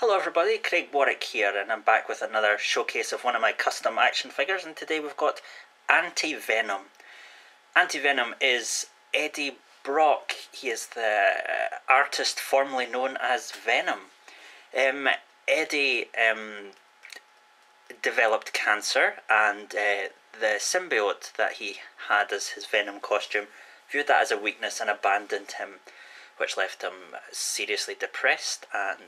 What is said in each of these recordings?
Hello everybody, Craig Warrack here, and I'm back with another showcase of one of my custom action figures, and today we've got ANTI-VENOM. ANTI-VENOM is Eddie Brock. He is the artist formerly known as Venom. Eddie developed cancer, and the symbiote that he had as his Venom costume viewed that as a weakness and abandoned him, which left him seriously depressed, and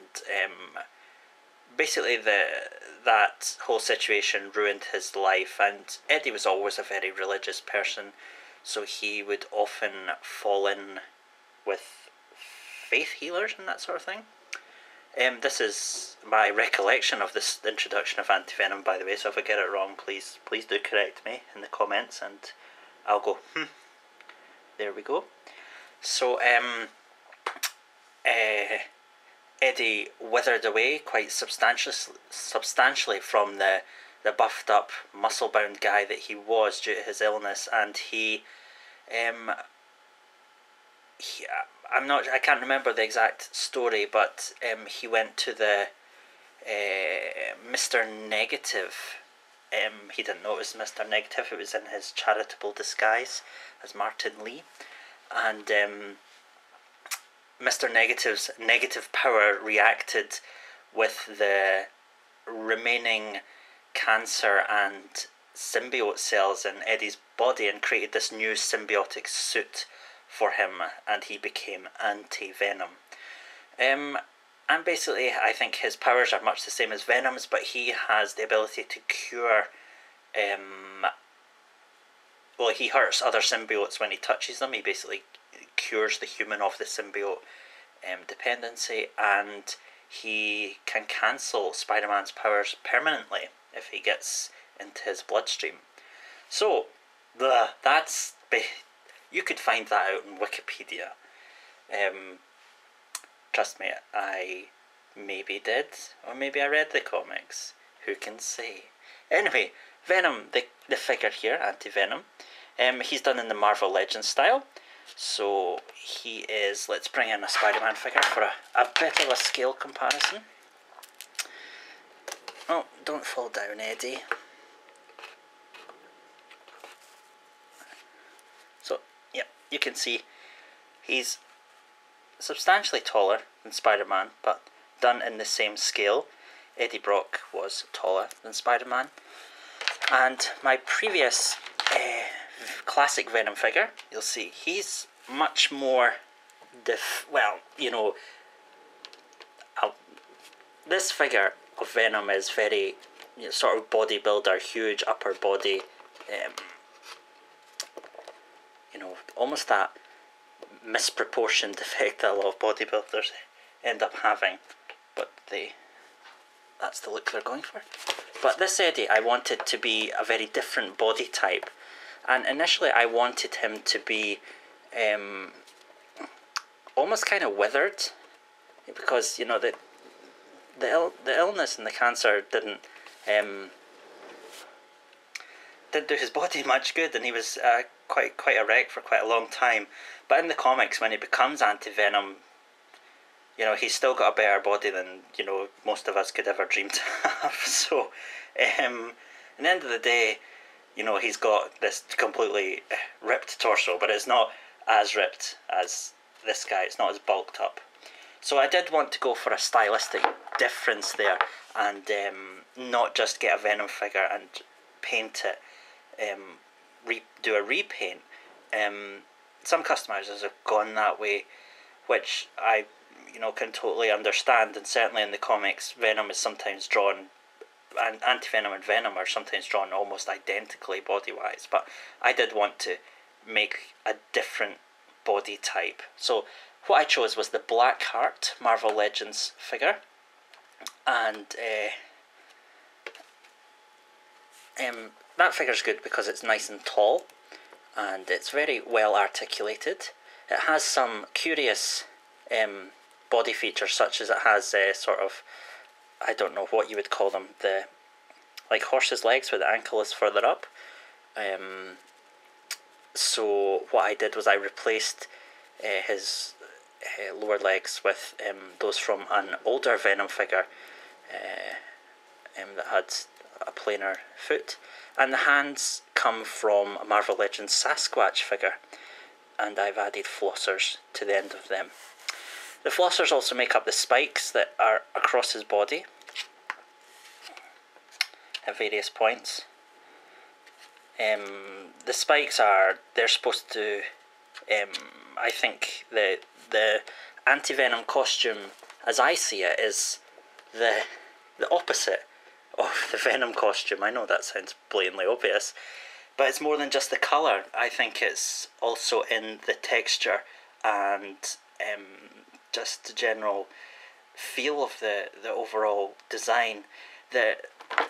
basically that whole situation ruined his life. And Eddie was always a very religious person, so he would often fall in with faith healers and that sort of thing. This is my recollection of this introduction of ANTI-VENOM, by the way, so if I get it wrong, please do correct me in the comments, and I'll go, there we go. So, Eddie withered away quite substantially from the buffed up, muscle bound guy that he was due to his illness, and I can't remember the exact story, but he went to the Mr. Negative. He didn't know it was Mr. Negative, it was in his charitable disguise as Martin Lee, and Mr. Negative's negative power reacted with the remaining cancer and symbiote cells in Eddie's body and created this new symbiotic suit for him, and he became ANTI-VENOM. And basically, I think his powers are much the same as Venom's, but he has the ability to cure. Well, he hurts other symbiotes when he touches them. He basically cures the human of the symbiote dependency, and he can cancel Spider-Man's powers permanently if he gets into his bloodstream. So, you could find that out on Wikipedia. Trust me, I maybe did, or maybe I read the comics. Who can say? Anyway, Venom, the figure here, ANTI-VENOM, he's done in the Marvel Legends style. So he is, let's bring in a Spider-Man figure for a bit of a scale comparison. Oh, don't fall down, Eddie. So, yeah, you can see he's substantially taller than Spider-Man, but done in the same scale. Eddie Brock was taller than Spider-Man. And my previous classic Venom figure, you'll see he's much more this figure of Venom is very sort of bodybuilder, huge upper body, almost that misproportioned effect that a lot of bodybuilders end up having, but that's the look they're going for. But this Eddie, I wanted to be a very different body type. And initially I wanted him to be almost kind of withered, because the illness and the cancer didn't do his body much good, and he was quite a wreck for quite a long time. But in the comics, when he becomes ANTI-VENOM, he's still got a better body than most of us could ever dream to have. So at the end of the day, he's got this completely ripped torso, but it's not as ripped as this guy. It's not as bulked up. So I did want to go for a stylistic difference there, and not just get a Venom figure and paint it, do a repaint. Some customizers have gone that way, which I can totally understand, and certainly in the comics, Venom is sometimes drawn, and ANTI-VENOM and Venom are sometimes drawn almost identically body-wise, but I did want to make a different body type. So what I chose was the Blackheart Marvel Legends figure, and that figure's good because it's nice and tall, and it's very well articulated. It has some curious body features, such as it has sort of, I don't know what you would call them, like horse's legs where the ankle is further up. So what I did was I replaced his lower legs with those from an older Venom figure that had a plainer foot, and the hands come from a Marvel Legends Sasquatch figure, and I've added flossers to the end of them. The flossers also make up the spikes that are across his body at various points. The spikes they're supposed to, I think the Anti-Venom costume, as I see it, is the opposite of the Venom costume. I know that sounds blatantly obvious, but it's more than just the colour. I think it's also in the texture and just the general feel of the overall design. The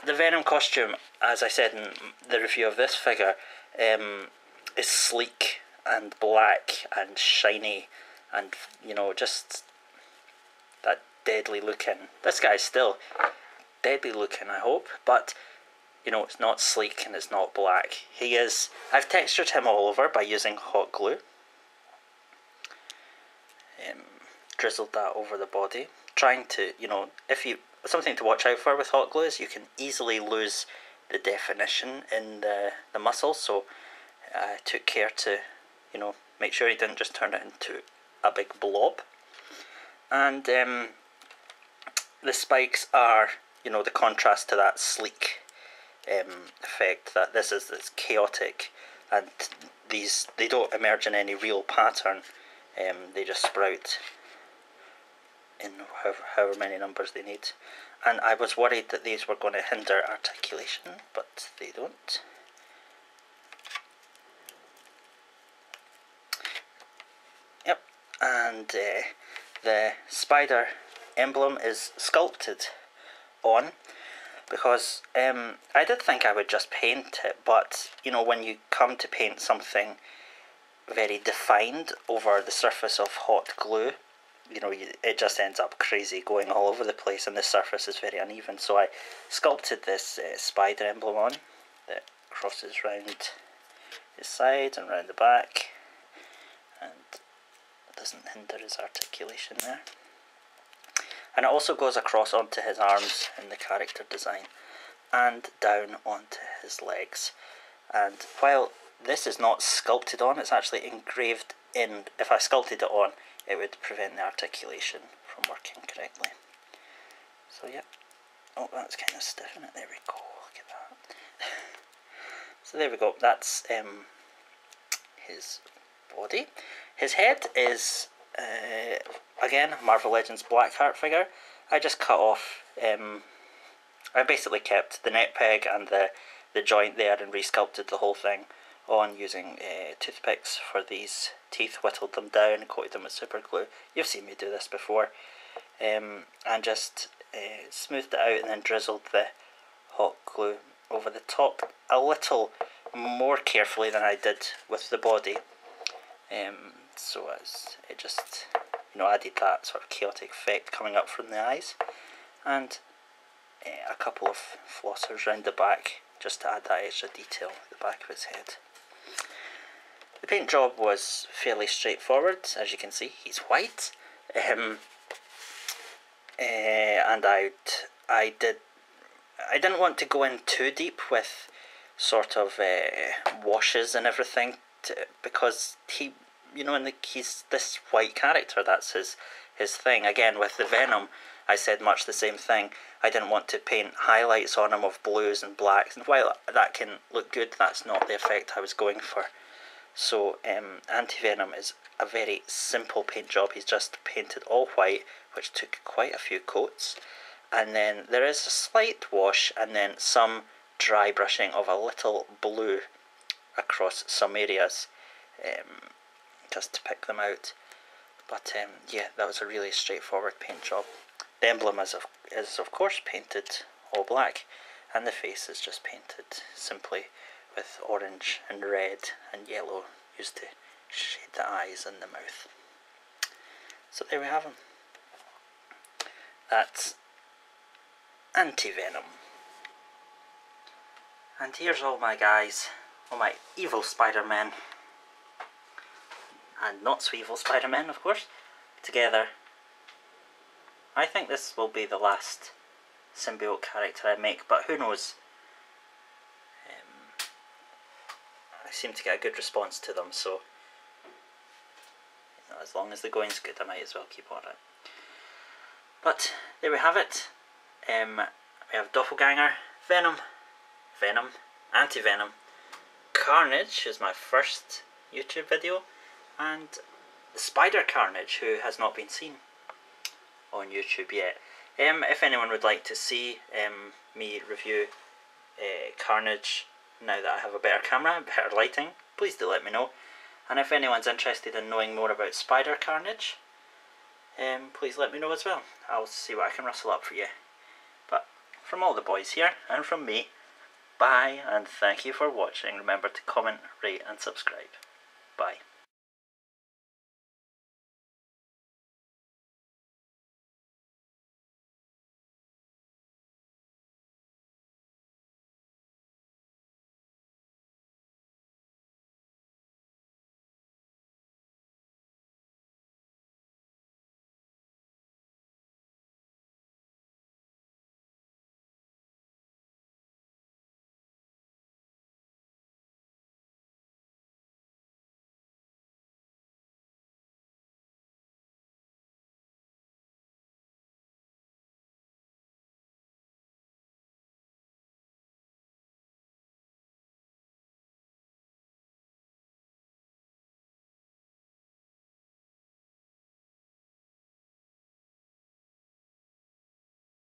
Venom costume, as I said in the review of this figure, is sleek and black and shiny and, you know, just that deadly looking. This guy's still deadly looking, I hope, but, you know, it's not sleek and it's not black. He is... I've textured him all over by using hot glue. Drizzled that over the body, trying to, you know, something to watch out for with hot glue is you can easily lose the definition in the muscle, so I took care to, you know, make sure he didn't just turn it into a big blob. And the spikes are, you know, the contrast to that sleek effect, that this is this chaotic, and they don't emerge in any real pattern, they just sprout in however many numbers they need. And I was worried that these were going to hinder articulation, but they don't. Yep, and the spider emblem is sculpted on, because I did think I would just paint it, but, you know, when you come to paint something very defined over the surface of hot glue, you know, it just ends up crazy, going all over the place, and the surface is very uneven. So I sculpted this spider emblem on that crosses round his side and round the back, and doesn't hinder his articulation there. And it also goes across onto his arms in the character design, and down onto his legs. And while this is not sculpted on, it's actually engraved in. If I sculpted it on, it would prevent the articulation from working correctly. So yeah. Oh, that's kind of stiff, isn't it? There we go. Look at that. So there we go. That's his body. His head is again Marvel Legends Blackheart figure. I just cut off. I basically kept the neck peg and the joint there and resculpted the whole thing on using toothpicks for these teeth, whittled them down, coated them with super glue. You've seen me do this before. And just smoothed it out and then drizzled the hot glue over the top a little more carefully than I did with the body. So as it just, you know, added that sort of chaotic effect coming up from the eyes, and a couple of flossers round the back just to add that extra detail at the back of his head. The paint job was fairly straightforward. As you can see, he's white, and I didn't want to go in too deep with sort of washes and everything, because he, you know, he's this white character. That's his thing. Again, with the Venom, I said much the same thing. I didn't want to paint highlights on him of blues and blacks, and while that can look good, that's not the effect I was going for. So Anti-Venom is a very simple paint job. He's just painted all white, which took quite a few coats, and then there is a slight wash and then some dry brushing of a little blue across some areas, just to pick them out. But yeah, that was a really straightforward paint job. The emblem is of course painted all black, and the face is just painted simply with orange and red and yellow, used to shade the eyes and the mouth. So there we have him. That's Anti-Venom. And here's all my guys, all my evil Spider-Men, and not so evil Spider-Men, of course. together. I think this will be the last symbiote character I make, but who knows. I seem to get a good response to them, so as long as the going's good, I might as well keep on it. But there we have it. We have Doppelganger, Venom, Anti-Venom, Carnage is my first YouTube video, and Spider Carnage, who has not been seen on YouTube yet. If anyone would like to see me review Carnage now that I have a better camera and better lighting, please do let me know. And if anyone's interested in knowing more about Spider Carnage, please let me know as well. I'll see what I can rustle up for you. But from all the boys here, and from me, bye, and thank you for watching. Remember to comment, rate and subscribe. Bye.